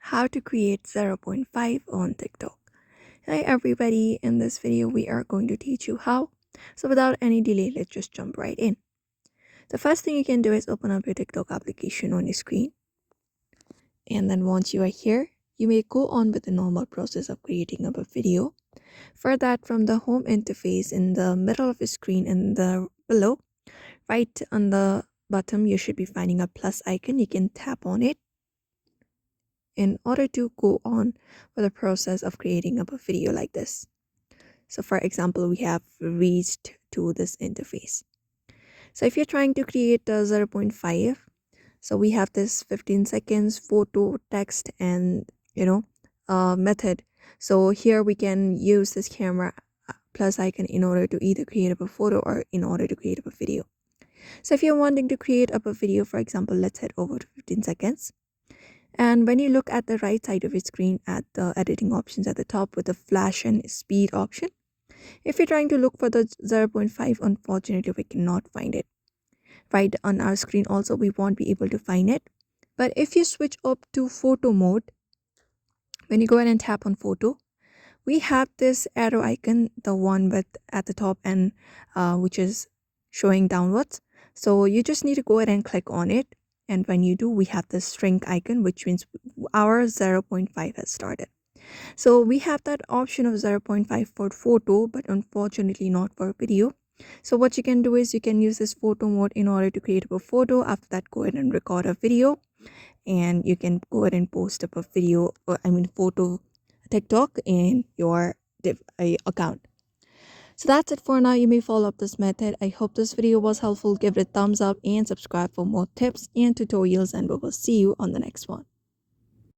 how to create zero point 0.5 on TikTok. Hi everybody, in this video we are going to teach you how. So without any delay, let's just jump right in. The first thing you can do is open up your TikTok application on your screen. And then once you are here, you may go on with the normal process of creating up a video. For that, from the home interface in the middle of the screen in the below, right on the bottom, you should be finding a plus icon. You can tap on it in order to go on with the process of creating up a video like this. So for example, we have reached to this interface. So if you're trying to create a 0.5, so we have this 15 seconds photo, text, and method. So here we can use this camera plus icon in order to either create up a photo or in order to create up a video. So if you're wanting to create up a video, for example, let's head over to 15 seconds. And when you look at the right side of your screen at the editing options at the top with the flash and speed option, if you're trying to look for the 0.5, unfortunately we cannot find it. Right on our screen also we won't be able to find it. But if you switch up to photo mode, when you go ahead and tap on photo, we have this arrow icon, the one with at the top and which is showing downwards. So you just need to go ahead and click on it. And when you do, we have this shrink icon, which means our 0.5 has started. So we have that option of 0.5 for photo, but unfortunately not for video. So what you can do is you can use this photo mode in order to create a photo. After that, go ahead and record a video, and you can go ahead and post up a video, photo TikTok in your account. So that's it for now. You may follow up this method. I hope this video was helpful. Give it a thumbs up and subscribe for more tips and tutorials, and we will see you on the next one.